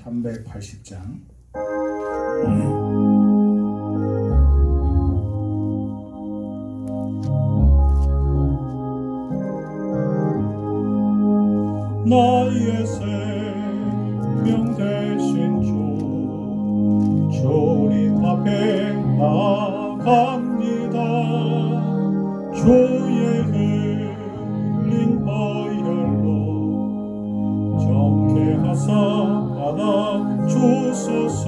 380장. 나의 생명 되신 주, 주님 앞에 나아갑니다. 주의 흘린 보혈로 정케하사 받아 주소서.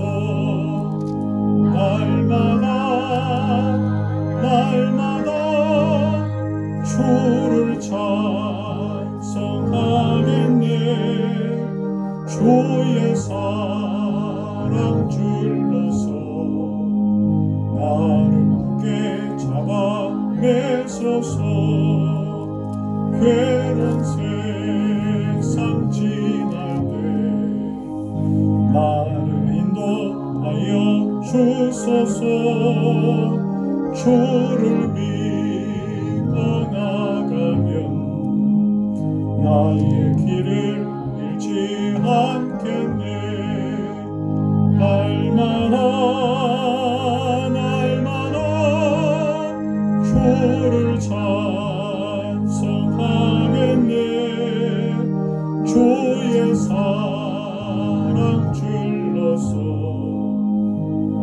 날마다 주를 찬송하겠네. 주의 사랑 줄로서 나를 굳게 잡아 매소서. 괴로운 세상 지날 때 나를 인도하여 주소서. 주를 믿어 나가면 나의 길을 잃지 않겠네. 날마다 주를 찬송하겠네. 주의 사랑 줄로서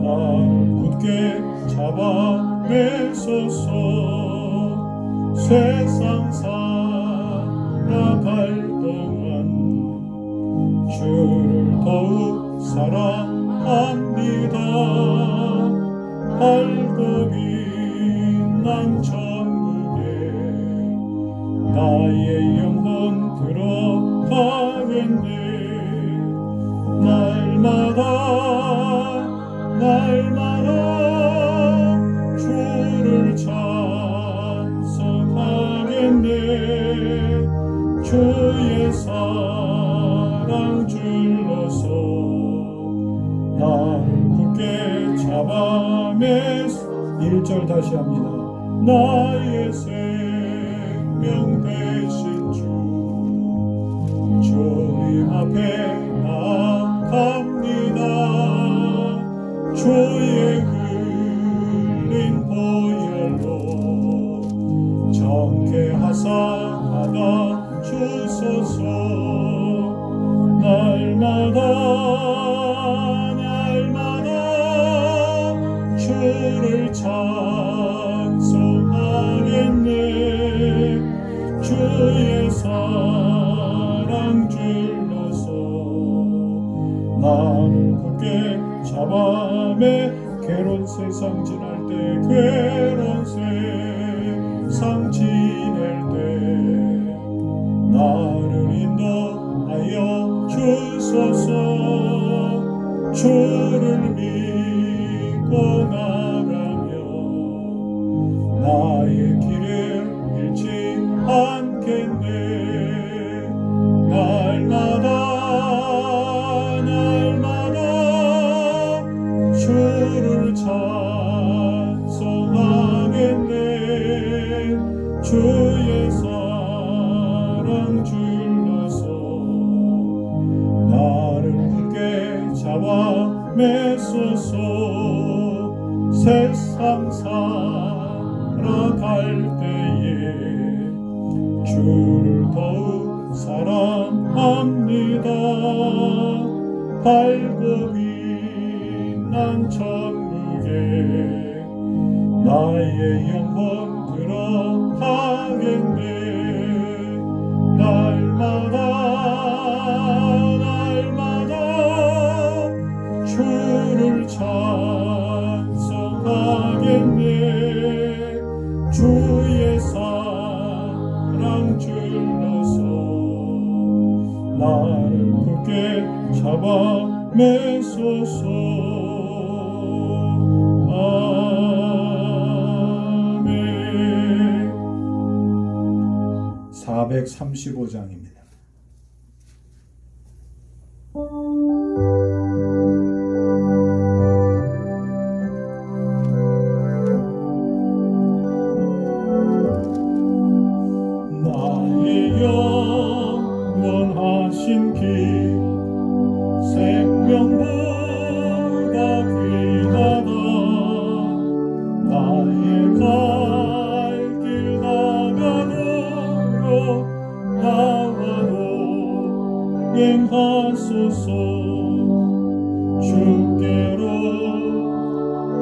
나를 굳게 잡아 매소서. 세상 살아갈 동안 주를 더욱 사랑합니다. 밝고 빛난 천국에 나의 영혼 들어가겠네. 날마다 주를 찬송하겠네. 주의 사랑 줄로서 나를 굳게 잡아 매소. 1절 다시 합니다. 나의 생명 되신 주, 주님 앞에 나아갑니다. 주의 흘린 보혈로 정케하사 받아 주소서. 날마다 주를 찬송하겠네. 주의 사랑 줄로서 나를 굳게 잡아매. 괴로운 세상 지날 때, 괴로운 세상 지낼 때 나를 인도하여 주소서. 주를 믿고 나가며 나의 길을 잃지 않겠네. 날마다 주를 찬송하겠네. 주의 사랑 줄로서 나를 굳게 잡아 매소서. 세상 살아갈 때에 주를 더욱 사랑합니다. 밝고 빛난 천국에 나의 영혼 들어가겠네. 날마다 주를 찬송하겠네. 주의 사랑 줄로서 나를 굳게 잡아 매소서. 아멘. 435장입니다. 나의 영원하신 길 생명 하소서. 주께로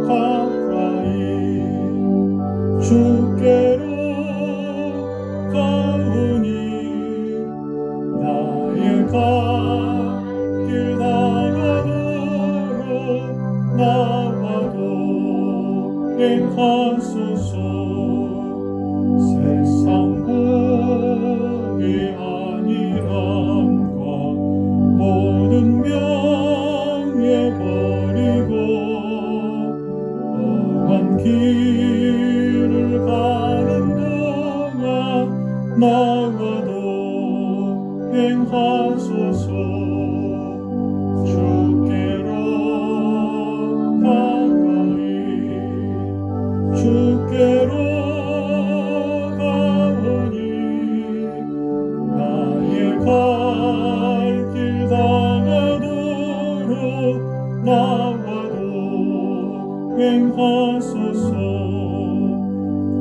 가까이 주께로 가오니 나의 갈 길 다가도록 나와도 행하소서. 세상 복이 아니란가 모든 명예 버리고 험한 길을 가는 동안 나와도 행하소서. 주께로 가까이 주께로 가오니 나의 갈 길 다가도록 나와도 행하소서.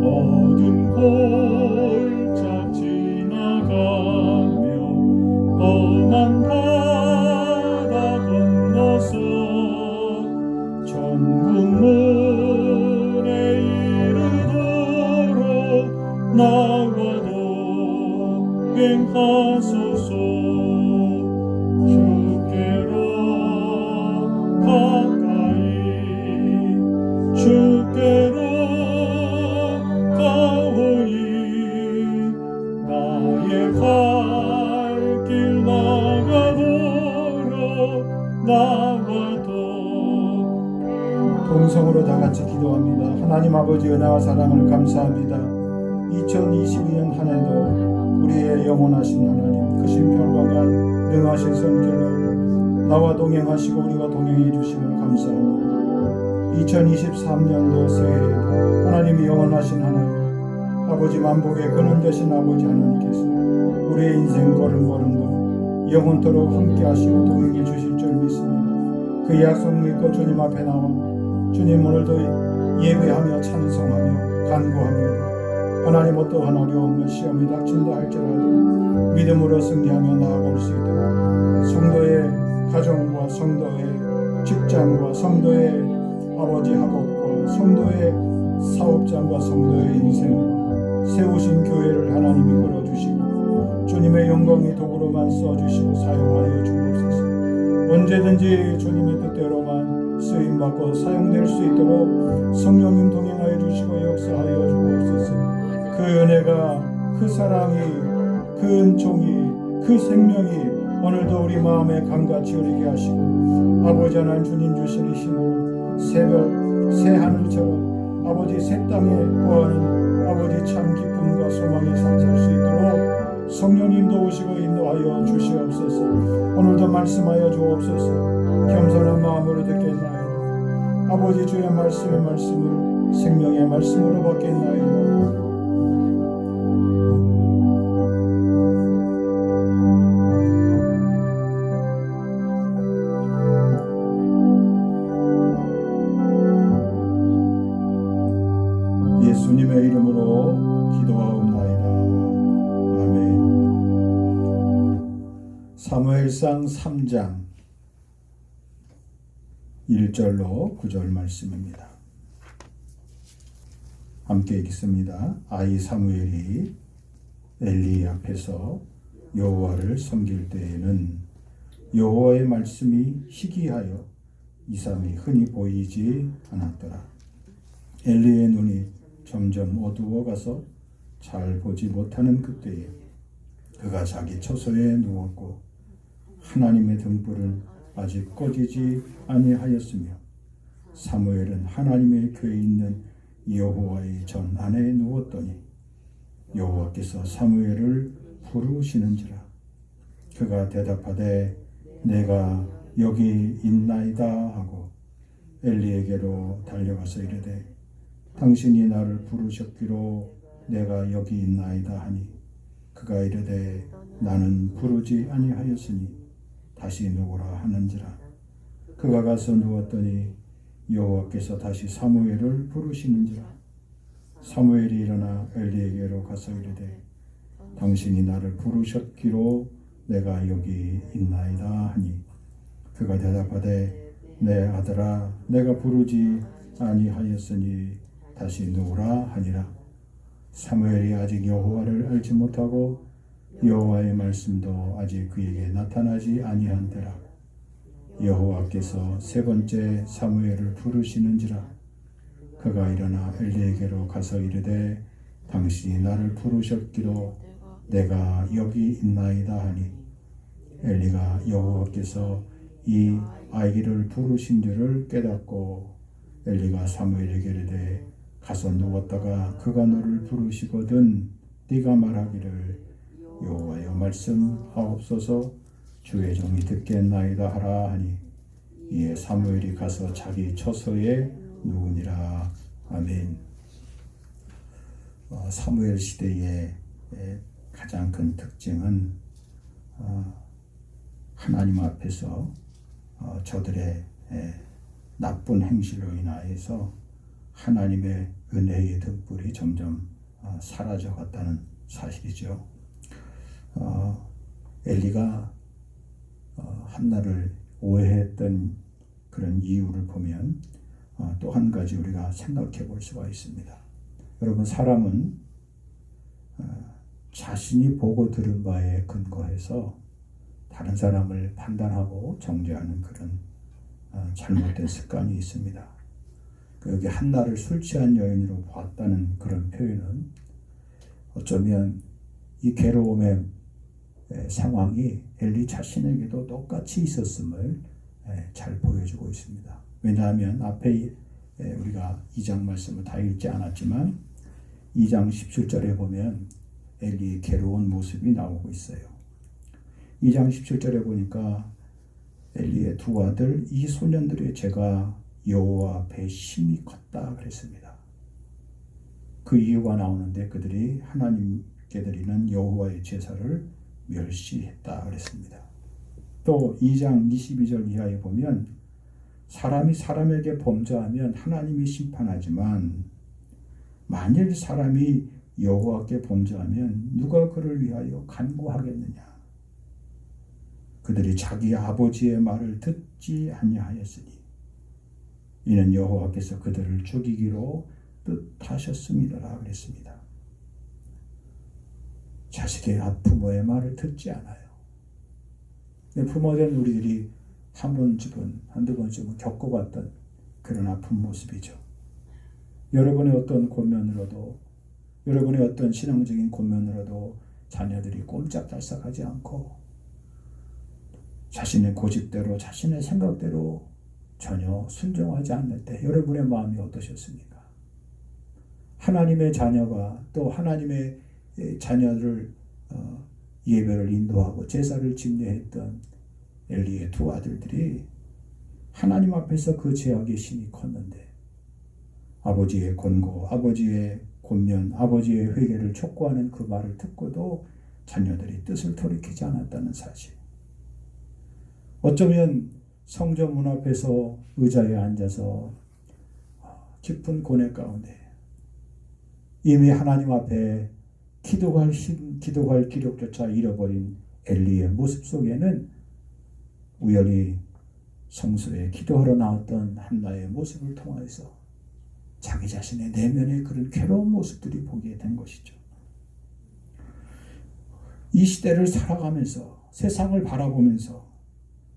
어두운 골짜 지나가며 험한 바다 건너서 천국문에 이르도록 나와도 행하소서. 주께로 가까이 주께로 가오니 나의 갈 길 나가도록 나와도. 동성으로 다 같이 기도합니다. 하나님 아버지 은혜와 사랑을 감사합니다. 2022년 한 해도 우리의 영원하신 하나님 그 신평강한 능하신 손길로 나와 동행하시고 우리와 동행해 주심을 감사합니다. 2023년도 새해에도 하나님이 영원하신 하나님 아버지 만복의 근원 되신 아버지 하나님께서 우리의 인생 걸음걸음도 영원토록 함께 하시고 동행해 주실 줄 믿습니다. 그 약속 믿고 주님 앞에 나와 주님 오늘도 예배하며 찬송하며 간구합니다. 하나님 어떠한 어려움과 시험이 닥친다 할지라도 믿음으로 승리하며 나아갈 수 있도록 성도의 가정과 성도의 직장과 성도의 아버지 학업과 성도의 사업장과 성도의 인생과 세우신 교회를 하나님이 끌어주시고 주님의 영광의 도구로만 써주시고 사용하여 주옵소서. 언제든지 주님의 뜻대로만 쓰임받고 사용될 수 있도록 성령님 동행하여 주시고 역사하여 주옵소서. 그 은혜가 그 사랑이 그 은총이 그 생명이 오늘도 우리 마음에 감같이 흐르게 하시고 아버지 하나님 주님 주시는 힘으로 새벽 새 하늘처럼 아버지 새 땅에 거하는 아버지 참 기쁨과 소망에 삼살 수 있도록 성령님 도우시고 인도하여 주시옵소서. 오늘도 말씀하여 주옵소서. 겸손한 마음으로 듣겠나이다. 아버지 주의 말씀을 생명의 말씀으로 받겠나이다. 예수님의 이름으로 기도하옵나이다. 아멘. 사무엘상 3장 1절로 9절 말씀입니다. 함께 읽겠습니다. 아이 사무엘이 엘리 앞에서 여호와를 섬길 때에는 여호와의 말씀이 희귀하여 이삼이 흔히 보이지 않았더라. 엘리의 눈이 점점 어두워가서 잘 보지 못하는 그때에 그가 자기 처소에 누웠고 하나님의 등불은 아직 꺼지지 아니하였으며 사무엘은 하나님의 궤에 있는 여호와의 전 안에 누웠더니 여호와께서 사무엘을 부르시는지라. 그가 대답하되 내가 여기 있나이다 하고 엘리에게로 달려가서 이르되 당신이 나를 부르셨기로 내가 여기 있나이다 하니 그가 이르되 나는 부르지 아니하였으니 다시 누구라 하는지라. 그가 가서 누웠더니 여호와께서 다시 사무엘을 부르시는지라. 사무엘이 일어나 엘리에게로 가서 이르되 당신이 나를 부르셨기로 내가 여기 있나이다 하니 그가 대답하되 내 아들아 내가 부르지 아니하였으니 다시 누우라 하니라. 사무엘이 아직 여호와를 알지 못하고 여호와의 말씀도 아직 그에게 나타나지 아니한때라. 여호와께서 세 번째 사무엘을 부르시는지라. 그가 일어나 엘리에게로 가서 이르되 당신이 나를 부르셨기로 내가 여기 있나이다 하니 엘리가 여호와께서 이 아이를 부르신 줄을 깨닫고 엘리가 사무엘에게 이르되 가서 누웠다가 그가 너를 부르시거든 네가 말하기를 여호와여 말씀하옵소서 주의 종이 듣겠나이다 하라 하니 이에 사무엘이 가서 자기 처소에 누우니라. 아멘. 사무엘 시대의 가장 큰 특징은 하나님 앞에서 저들의 나쁜 행실로 인하여서 하나님의 은혜의 등불이 점점 사라져 갔다는 사실이죠. 엘리가 한나를 오해했던 그런 이유를 보면 또 한 가지 우리가 생각해 볼 수가 있습니다. 여러분, 사람은 자신이 보고 들은 바에 근거해서 다른 사람을 판단하고 정죄하는 그런 잘못된 습관이 있습니다. 여기 한나를 술 취한 여인으로 봤다는 그런 표현은 어쩌면 이 괴로움의 상황이 엘리 자신에게도 똑같이 있었음을 잘 보여주고 있습니다. 왜냐하면 앞에 우리가 2장 말씀을 다 읽지 않았지만 2장 17절에 보면 엘리의 괴로운 모습이 나오고 있어요. 2장 17절에 보니까 엘리의 두 아들 이 소년들의 죄가 여호와 앞에 심히 컸다 그랬습니다. 그 이유가 나오는데 그들이 하나님께 드리는 여호와의 제사를 멸시했다 그랬습니다. 또 2장 22절 이하에 보면 사람이 사람에게 범죄하면 하나님이 심판하지만 만일 사람이 여호와께 범죄하면 누가 그를 위하여 간구하겠느냐. 그들이 자기 아버지의 말을 듣지 아니하였으니 이는 여호와께서 그들을 죽이기로 뜻하셨습니다라 그랬습니다. 자식의 부모의 말을 듣지 않아요. 부모된 우리들이 한 번쯤은 한두 번쯤은 겪어봤던 그런 아픈 모습이죠. 여러분의 어떤 권면으로도 여러분의 어떤 신앙적인 권면으로도 자녀들이 꼼짝달싹하지 않고 자신의 고집대로 자신의 생각대로 전혀 순종하지 않을 때 여러분의 마음이 어떠셨습니까? 하나님의 자녀가 또 하나님의 자녀를 예배를 인도하고 제사를 집례했던 엘리의 두 아들들이 하나님 앞에서 그 죄악이 심히 컸는데 아버지의 권고, 아버지의 권면, 아버지의 회개를 촉구하는 그 말을 듣고도 자녀들이 뜻을 돌이키지 않았다는 사실. 어쩌면 성전 문 앞에서 의자에 앉아서 깊은 고뇌 가운데 이미 하나님 앞에 기도할 기력조차 잃어버린 엘리의 모습 속에는 우연히 성소에 기도하러 나왔던 한나의 모습을 통해서 자기 자신의 내면의 그런 괴로운 모습들이 보게 된 것이죠. 이 시대를 살아가면서 세상을 바라보면서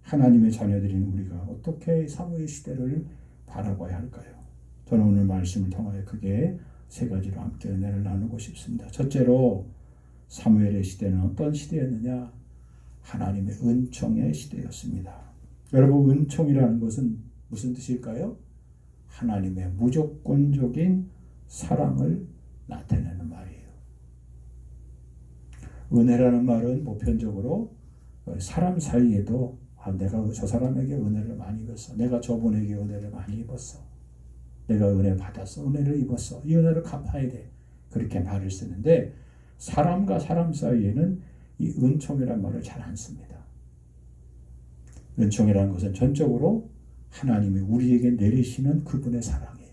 하나님의 자녀들인 우리가 어떻게 사무의 시대를 바라봐야 할까요? 저는 오늘 말씀을 통하여 크게 세 가지로 함께 은혜를 나누고 싶습니다. 첫째로 사무엘의 시대는 어떤 시대였느냐? 하나님의 은총의 시대였습니다. 여러분, 은총이라는 것은 무슨 뜻일까요? 하나님의 무조건적인 사랑을 나타내는 말이에요. 은혜라는 말은 보편적으로 사람 사이에도 내가 저 사람에게 은혜를 많이 입었어. 내가 저분에게 은혜를 많이 입었어. 내가 은혜 받았어. 은혜를 입었어. 이 은혜를 갚아야 돼. 그렇게 말을 쓰는데 사람과 사람 사이에는 이 은총이라는 말을 잘 안 씁니다. 은총이라는 것은 전적으로 하나님이 우리에게 내리시는 그분의 사랑이에요.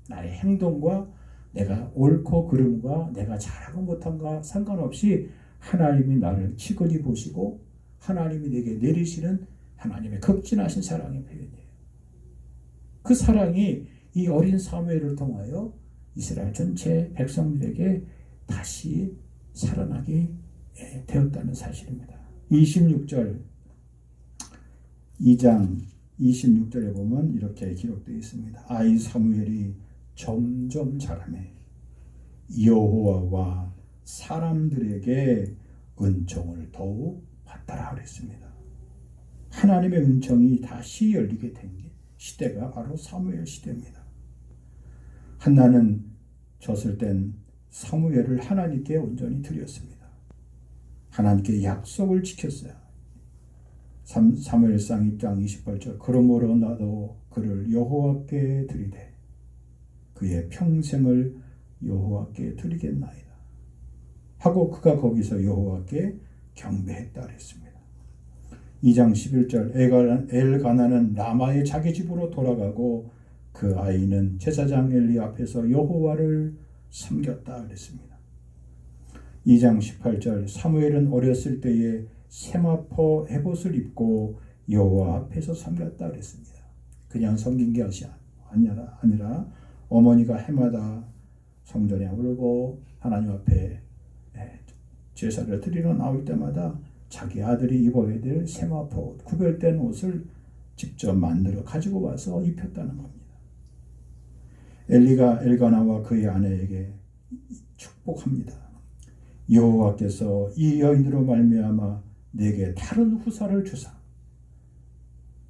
나의 행동과 내가 옳고 그름과 내가 잘하고 못한가 상관없이 하나님이 나를 치근히 보시고 하나님이 내게 내리시는 하나님의 극진하신 사랑의 표현이에요. 그 사랑이 이 어린 사무엘을 통하여 이스라엘 전체 백성들에게 다시 살아나게 되었다는 사실입니다. 26절 2장 26절에 보면 이렇게 기록되어 있습니다. 아이 사무엘이 점점 자라매 여호와와 사람들에게 은총을 더욱 받더라 그랬습니다. 하나님의 은총이 다시 열리게 된 게 시대가 바로 사무엘 시대입니다. 한나는 졌을 땐 사무엘을 하나님께 온전히 드렸습니다. 하나님께 약속을 지켰어요. 사무엘상 2장 28절 그러므로 나도 그를 여호와께 드리되 그의 평생을 여호와께 드리겠나이다 하고 그가 거기서 여호와께 경배했다 그랬습니다. 2장 11절 엘가나는 라마의 자기 집으로 돌아가고 그 아이는 제사장 엘리 앞에서 여호와를 섬겼다 그랬습니다. 2장 18절 사무엘은 어렸을 때에 세마포 에봇을 입고 여호와 앞에서 섬겼다 그랬습니다. 그냥 섬긴 게 아니라 어머니가 해마다 성전에 오르고 하나님 앞에 제사를 드리러 나올 때마다 자기 아들이 입어야 될 세마포 구별된 옷을 직접 만들어 가지고 와서 입혔다는 겁니다. 엘리가 엘가나와 그의 아내에게 축복합니다. 여호와께서 이 여인으로 말미암아 내게 다른 후사를 주사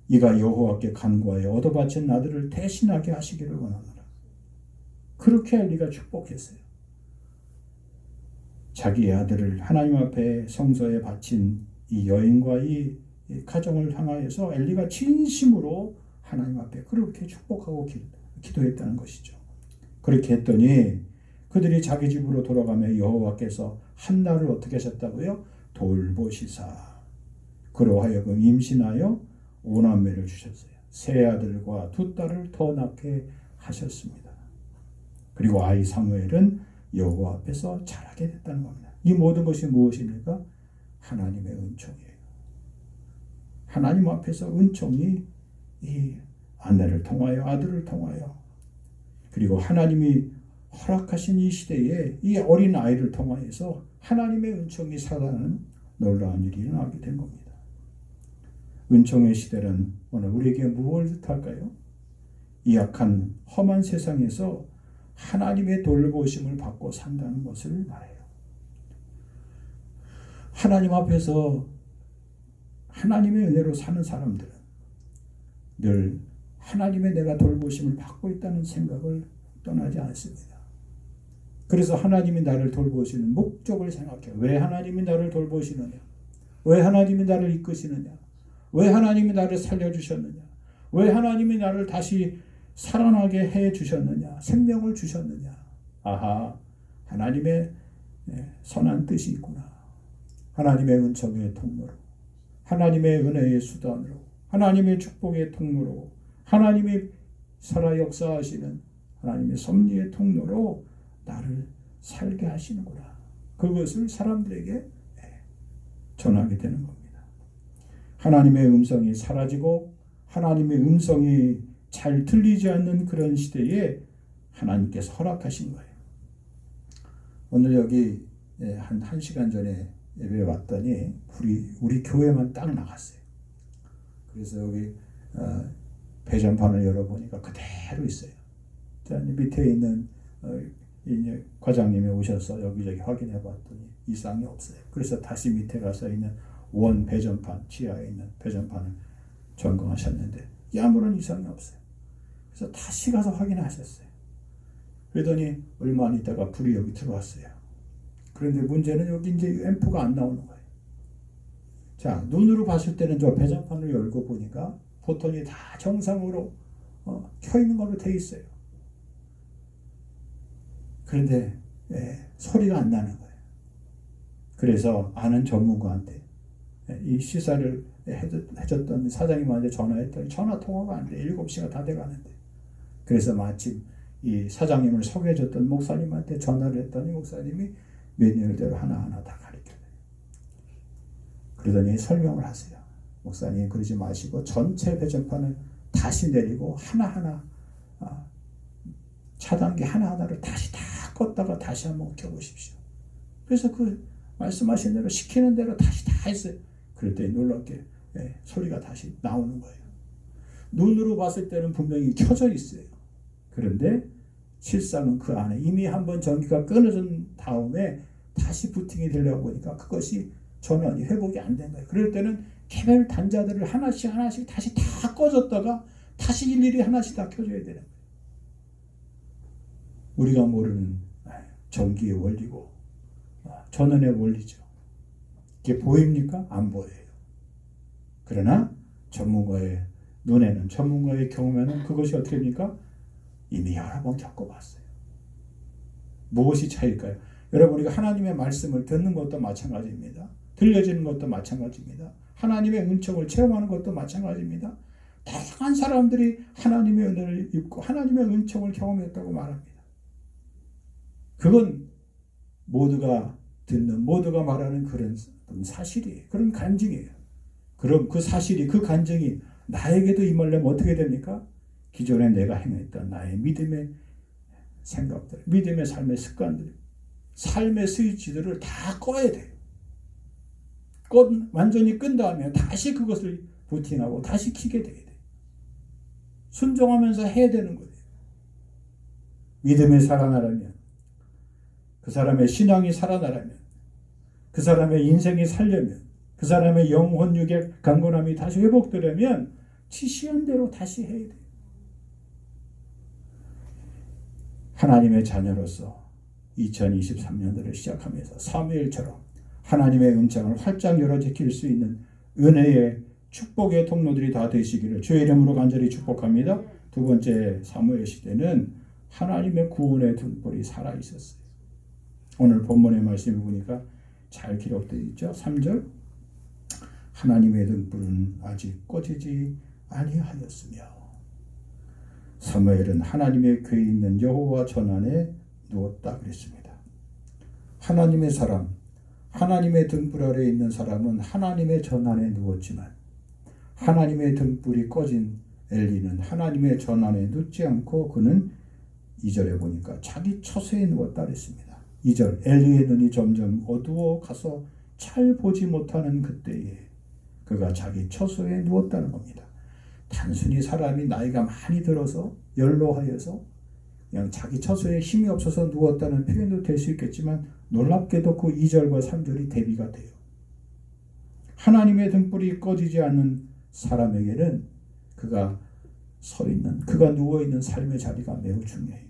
이가 여호와께 간구하여 얻어바친 아들을 대신하게 하시기를 원하노라. 그렇게 엘리가 축복했어요. 자기의 아들을 하나님 앞에 성소에 바친 이 여인과 이 가정을 향하여서 엘리가 진심으로 하나님 앞에 그렇게 축복하고 기도했다는 것이죠. 그렇게 했더니 그들이 자기 집으로 돌아가며 여호와께서 한나를 어떻게 하셨다고요? 돌보시사 그로 하여금 임신하여 5남매를 주셨어요. 세 아들과 2딸을 더 낳게 하셨습니다. 그리고 아이 사무엘은 여호와 앞에서 자라게 됐다는 겁니다. 이 모든 것이 무엇입니까? 하나님의 은총이에요. 하나님 앞에서 은총이 이 아내를 통하여 아들을 통하여 그리고 하나님이 허락하신 이 시대에 이 어린 아이를 통하여서 하나님의 은총이 살아나는 놀라운 일이 일어나게 된 겁니다. 은총의 시대는 오늘 우리에게 무엇을 뜻할까요? 이 약한 험한 세상에서 하나님의 돌보심을 받고 산다는 것을 말해요. 하나님 앞에서 하나님의 은혜로 사는 사람들은 늘 하나님의 내가 돌보심을 받고 있다는 생각을 떠나지 않습니다. 그래서 하나님이 나를 돌보시는 목적을 생각해요. 왜 하나님이 나를 돌보시느냐? 왜 하나님이 나를 이끄시느냐? 왜 하나님이 나를 살려주셨느냐? 왜 하나님이 나를 다시 살아나게 해주셨느냐? 생명을 주셨느냐? 아하, 하나님의 선한 뜻이 있구나. 하나님의 은총의 통로로, 하나님의 은혜의 수단으로, 하나님의 축복의 통로로, 하나님이 살아 역사하시는 하나님의 섭리의 통로로 나를 살게 하시는구나. 그것을 사람들에게 전하게 되는 겁니다. 하나님의 음성이 사라지고 하나님의 음성이 잘 들리지 않는 그런 시대에 하나님께서 허락하신 거예요. 오늘 여기 한 1시간 전에 예배 왔더니 우리 교회만 딱 나갔어요. 그래서 여기 배전판을 열어보니까 그대로 있어요. 밑에 있는 이제 과장님이 오셔서 여기저기 확인해 봤더니 이상이 없어요. 그래서 다시 밑에 가서 있는 원 배전판, 지하에 있는 배전판을 점검하셨는데 아무런 이상이 없어요. 그래서 다시 가서 확인하셨어요. 그러더니 얼마 안 있다가 불이 여기 들어왔어요. 그런데 문제는 여기 이제 앰프가 안 나오는 거예요. 자, 눈으로 봤을 때는 저 배전판을 열고 보니까 버튼이 다 정상으로 켜 있는 걸로 돼 있어요. 그런데 소리가 안 나는 거예요. 그래서 아는 전문가한테 이 시사를 해줬던 사장님한테 전화했더니 전화 통화가 안 돼. 7시가 다 돼가는데. 그래서 마침 이 사장님을 소개해줬던 목사님한테 전화를 했더니 목사님이 매뉴얼대로 하나하나 다 가르쳐줘요. 그러더니 설명을 하세요. 목사님 그러지 마시고 전체 배정판을 다시 내리고 하나하나 차단기 하나하나를 다시 다 껐다가 다시 한번 켜보십시오. 그래서 그 말씀하신 대로 시키는 대로 다시 다 했어요. 그랬더니 놀랍게 소리가 다시 나오는 거예요. 눈으로 봤을 때는 분명히 켜져 있어요. 그런데 실상은 그 안에 이미 한번 전기가 끊어진 다음에 다시 부팅이 되려고 보니까 그것이 전원이 회복이 안 된 거예요. 그럴 때는 개별 단자들을 하나씩 다시 다 꺼졌다가 다시 일일이 하나씩 다 켜줘야 되는 거예요. 우리가 모르는 전기의 원리고 전원의 원리죠. 이게 보입니까? 안 보여요. 그러나 전문가의 눈에는, 전문가의 경험에는 그것이 어떻게 됩니까? 이미 여러 번 겪어봤어요. 무엇이 차일까요? 여러분, 우리가 하나님의 말씀을 듣는 것도 마찬가지입니다. 들려지는 것도 마찬가지입니다. 하나님의 은총을 체험하는 것도 마찬가지입니다. 다양한 사람들이 하나님의 은혜를 입고 하나님의 은총을 경험했다고 말합니다. 그건 모두가 듣는, 모두가 말하는 그런 사실이에요. 그런 간증이에요. 그럼 그 사실이, 그 간증이 나에게도 임하려면 어떻게 됩니까? 기존에 내가 행했던 나의 믿음의 생각들, 믿음의 삶의 습관들, 삶의 스위치들을 다 꺼야 돼요. 완전히 끈 다음에 다시 그것을 부팅하고 다시 켜게 돼야 돼요. 순종하면서 해야 되는 거예요. 믿음이 살아나려면, 그 사람의 신앙이 살아나려면, 그 사람의 인생이 살려면, 그 사람의 영혼 육의 강건함이 다시 회복되려면 지시한 대로 다시 해야 돼요. 하나님의 자녀로서 2023년도를 시작하면서 사무엘처럼 하나님의 은총을 활짝 열어 제낄 수 있는 은혜의 축복의 통로들이 다 되시기를 주의 이름으로 간절히 축복합니다. 두 번째 사무엘 시대는 하나님의 구원의 등불이 살아있었어요. 오늘 본문의 말씀을 보니까 잘 기록되어 있죠. 3절 하나님의 등불은 아직 꺼지지 아니하였으며 사무엘은 하나님의 궤에 있는 여호와 전안에 누웠다 그랬습니다. 하나님의 사람, 하나님의 등불 아래에 있는 사람은 하나님의 전안에 누웠지만 하나님의 등불이 꺼진 엘리는 하나님의 전안에 눕지 않고 그는 2절에 보니까 자기 처소에 누웠다 그랬습니다. 2절 엘리의 눈이 점점 어두워 가서 잘 보지 못하는 그때에 그가 자기 처소에 누웠다는 겁니다. 단순히 사람이 나이가 많이 들어서 연로하여서 그냥 자기 처소에 힘이 없어서 누웠다는 표현도 될 수 있겠지만 놀랍게도 그 2절과 3절이 대비가 돼요. 하나님의 등불이 꺼지지 않는 사람에게는 그가 서 있는, 그가 누워 있는 삶의 자리가 매우 중요해요.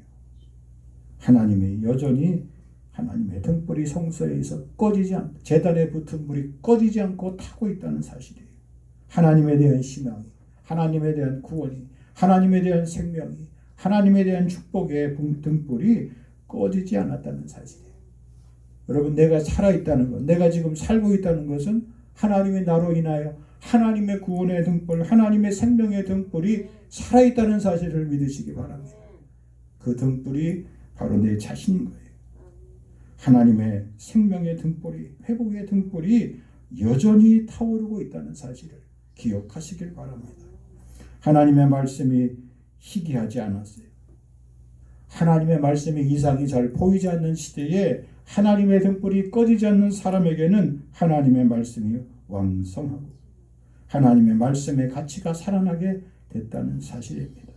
하나님이 여전히 하나님의 등불이 성소에 있어 꺼지지 않고 제단에 붙은 불이 꺼지지 않고 타고 있다는 사실이에요. 하나님에 대한 희망이, 하나님에 대한 구원이, 하나님에 대한 생명이, 하나님에 대한 축복의 등불이 꺼지지 않았다는 사실이에요. 여러분, 내가 살아있다는 것, 내가 지금 살고 있다는 것은 하나님의 나로 인하여 하나님의 구원의 등불, 하나님의 생명의 등불이 살아있다는 사실을 믿으시기 바랍니다. 그 등불이 바로 내 자신인 거예요. 하나님의 생명의 등불이, 회복의 등불이 여전히 타오르고 있다는 사실을 기억하시길 바랍니다. 하나님의 말씀이 희귀하지 않았어요. 하나님의 말씀의 이상이 잘 보이지 않는 시대에 하나님의 등불이 꺼지지 않는 사람에게는 하나님의 말씀이 왕성하고 하나님의 말씀의 가치가 살아나게 됐다는 사실입니다.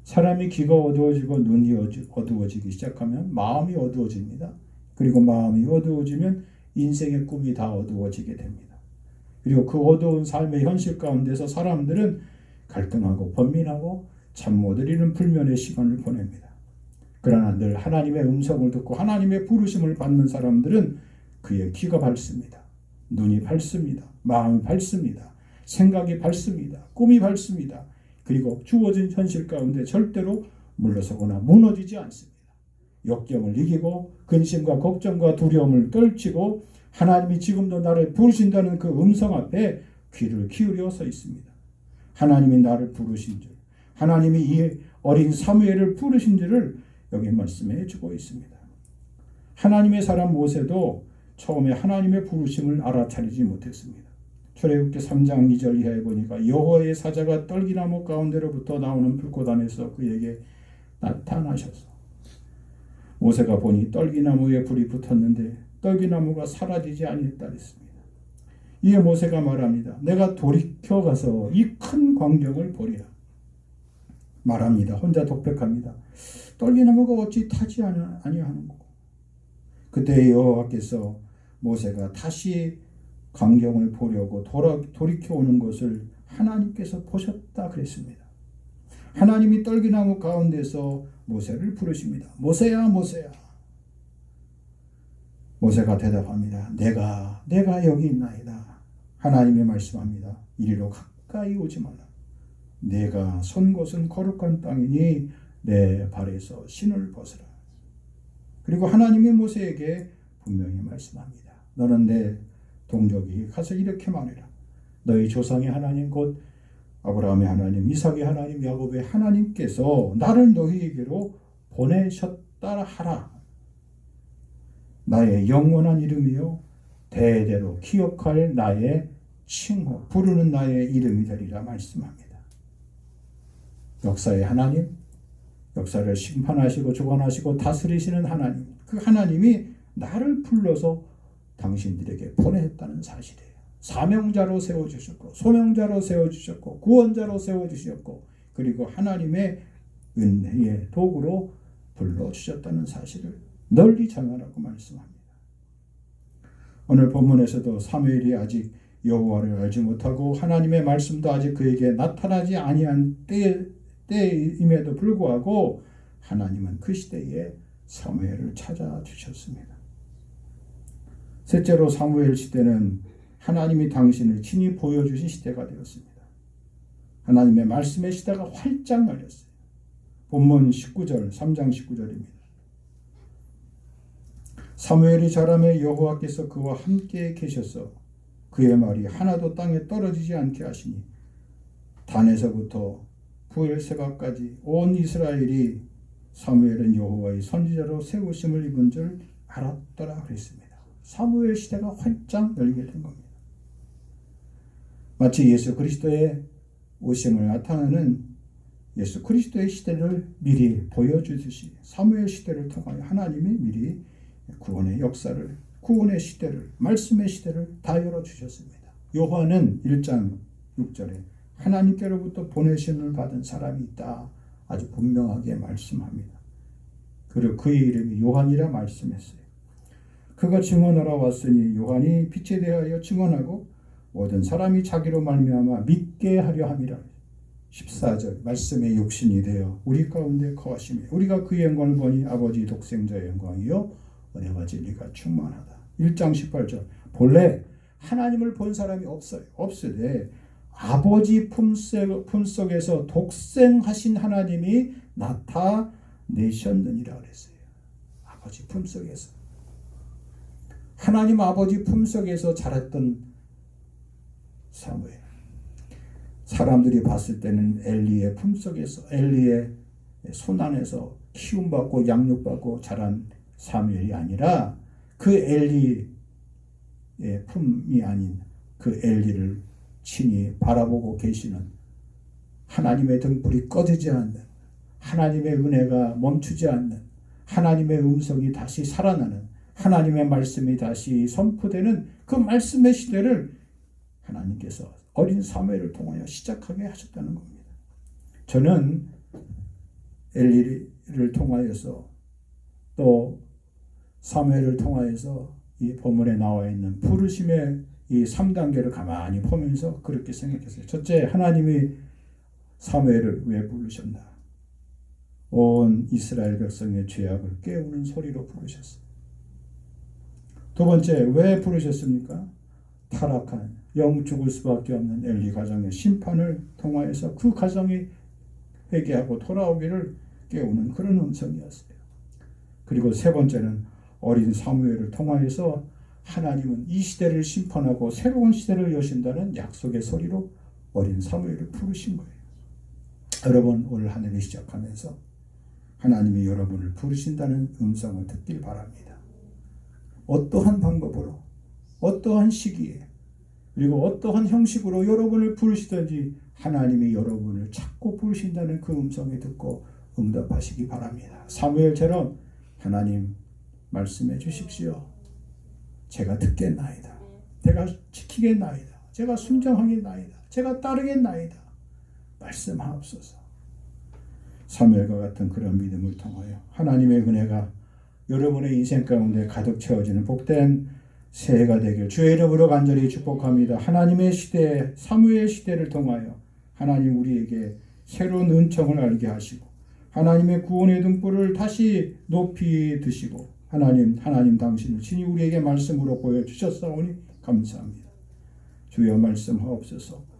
사람이 귀가 어두워지고 눈이 어두워지기 시작하면 마음이 어두워집니다. 그리고 마음이 어두워지면 인생의 꿈이 다 어두워지게 됩니다. 그리고 그 어두운 삶의 현실 가운데서 사람들은 갈등하고 번민하고 잠 못 이루는 불면의 시간을 보냅니다. 그러나 늘 하나님의 음성을 듣고 하나님의 부르심을 받는 사람들은 그의 귀가 밝습니다. 눈이 밝습니다. 마음이 밝습니다. 생각이 밝습니다. 꿈이 밝습니다. 그리고 주어진 현실 가운데 절대로 물러서거나 무너지지 않습니다. 역경을 이기고 근심과 걱정과 두려움을 떨치고 하나님이 지금도 나를 부르신다는 그 음성 앞에 귀를 기울여 서 있습니다. 하나님이 나를 부르신 줄, 하나님이 이 어린 사무엘을 부르신 줄을 여기 말씀해 주고 있습니다. 하나님의 사람 모세도 처음에 하나님의 부르심을 알아차리지 못했습니다. 출애굽기 3장 2절 이하에 보니까 여호와의 사자가 떨기나무 가운데로부터 나오는 불꽃 안에서 그에게 나타나셔서 모세가 보니 떨기나무에 불이 붙었는데 떨기나무가 사라지지 아니했다 했습니다. 이에 모세가 말합니다. 내가 돌이켜 가서 이 큰 광경을 보리라. 말합니다. 혼자 독백합니다. 떨기나무가 어찌 타지 아니하는 거고. 그때 여호와께서 모세가 다시 광경을 보려고 돌이켜 오는 것을 하나님께서 보셨다 그랬습니다. 하나님이 떨기나무 가운데서 모세를 부르십니다. 모세야, 모세야. 모세가 대답합니다. 내가 여기 있나이다. 하나님이 말씀합니다. 이리로 가까이 오지 말라. 내가 선 곳은 거룩한 땅이니 내 발에서 신을 벗으라. 그리고 하나님이 모세에게 분명히 말씀합니다. 너는 내 동족이 가서 이렇게 말해라. 너희 조상의 하나님 곧 아브라함의 하나님, 이삭의 하나님, 야곱의 하나님께서 나를 너희에게로 보내셨다 하라. 나의 영원한 이름이요 대대로 기억할 나의 칭호, 부르는 나의 이름이 되리라 말씀합니다. 역사의 하나님, 역사를 심판하시고 주관하시고 다스리시는 하나님, 그 하나님이 나를 불러서 당신들에게 보냈다는 사실이에요. 사명자로 세워주셨고 소명자로 세워주셨고 구원자로 세워주셨고 그리고 하나님의 은혜의 도구로 불러주셨다는 사실을 널리 전하라고 말씀합니다. 오늘 본문에서도 사무엘이 아직 여호와를 알지 못하고 하나님의 말씀도 아직 그에게 나타나지 아니한 때임에도 불구하고 하나님은 그 시대에 사무엘을 찾아주셨습니다. 셋째로 사무엘 시대는 하나님이 당신을 친히 보여주신 시대가 되었습니다. 하나님의 말씀의 시대가 활짝 열렸어요. 본문 19절, 3장 19절입니다. 사무엘이 자라매 여호와께서 그와 함께 계셔서 그의 말이 하나도 땅에 떨어지지 않게 하시니 단에서부터 부엘세바까지 온 이스라엘이 사무엘은 여호와의 선지자로 세우심을 입은 줄 알았더라 그랬습니다. 사무엘 시대가 활짝 열리게 된 겁니다. 마치 예수 그리스도의 오심을 나타내는 예수 그리스도의 시대를 미리 보여주듯이 사무엘 시대를 통하여 하나님이 미리 구원의 역사를, 구원의 시대를, 말씀의 시대를 다 열어주셨습니다. 요한은 1장 6절에 하나님께로부터 보내심을 받은 사람이 있다 아주 분명하게 말씀합니다. 그리고 그의 이름이 요한이라 말씀했어요. 그가 증언하러 왔으니 요한이 빛에 대하여 증언하고 모든 사람이 자기로 말미암아 믿게 하려 함이라. 14절 말씀의 육신이 되어 우리 가운데 거하시며 우리가 그의 영광을 보니 아버지 독생자의 영광이요 은혜와 진리가 충만하다. 1장 18절 본래 하나님을 본 사람이 없으되 아버지 품속에서 독생하신 하나님이 나타내셨느니라 그랬어요. 아버지 품속에서 하나님 아버지 품속에서 자랐던 사무엘. 사람들이 봤을 때는 엘리의 품속에서 엘리의 손안에서 키움받고 양육받고 자란 사무엘이 아니라 그 엘리의 품이 아닌 그 엘리를 친히 바라보고 계시는 하나님의 등불이 꺼지지 않는 하나님의 은혜가 멈추지 않는 하나님의 음성이 다시 살아나는 하나님의 말씀이 다시 선포되는 그 말씀의 시대를 하나님께서 어린 사무엘을 통하여 시작하게 하셨다는 겁니다. 저는 엘리를 통하여서 또 사무엘을 통하여서 이 본문에 나와 있는 부르심의 이 3단계를 가만히 보면서 그렇게 생각했어요. 첫째, 하나님이 사무엘을 왜 부르셨나? 온 이스라엘 백성의 죄악을 깨우는 소리로 부르셨어요. 두 번째, 왜 부르셨습니까? 타락한 영 죽을 수밖에 없는 엘리 가정의 심판을 통하여서 그 가정이 회개하고 돌아오기를 깨우는 그런 음성이었어요. 그리고 세 번째는 어린 사무엘을 통하여서 하나님은 이 시대를 심판하고 새로운 시대를 여신다는 약속의 소리로 어린 사무엘을 부르신 거예요. 여러분 올 한 해를 시작하면서 하나님이 여러분을 부르신다는 음성을 듣길 바랍니다. 어떠한 방법으로 어떠한 시기에 그리고 어떠한 형식으로 여러분을 부르시든지 하나님이 여러분을 찾고 부르신다는 그 음성에 듣고 응답하시기 바랍니다. 사무엘처럼 하나님 말씀해 주십시오. 제가 듣겠나이다. 제가 지키겠나이다. 제가 순종하겠나이다. 제가 따르겠나이다. 말씀하옵소서. 사무엘과 같은 그런 믿음을 통하여 하나님의 은혜가 여러분의 인생 가운데 가득 채워지는 복된 새해가 되길 주의 이름으로 간절히 축복합니다. 하나님의 시대, 사무엘 시대를 통하여 하나님 우리에게 새로운 은총을 알게 하시고 하나님의 구원의 등불을 다시 높이 드시고 하나님 당신을 친히 우리에게 말씀으로 보여주셨사오니 감사합니다. 주여 말씀하옵소서.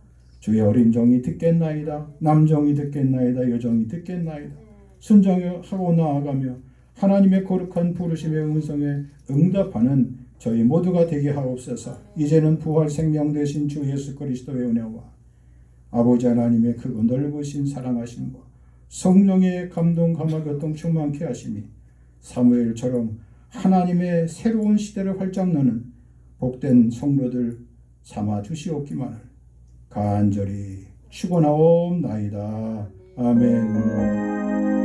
주의 어린 종이 듣겠나이다. 남종이 듣겠나이다. 여종이 듣겠나이다. 순종하고 나아가며 하나님의 거룩한 부르심의 음성에 응답하는 저희 모두가 되게 하옵소서. 이제는 부활 생명 되신 주 예수 그리스도의 은혜와 아버지 하나님의 크고 넓으신 사랑하심과 성령의 감동 감화 교통 충만케 하심이 사무엘처럼 하나님의 새로운 시대를 활짝 여는 복된 성도들 삼아 주시옵기만을 간절히 축원하옵나이다. 아멘.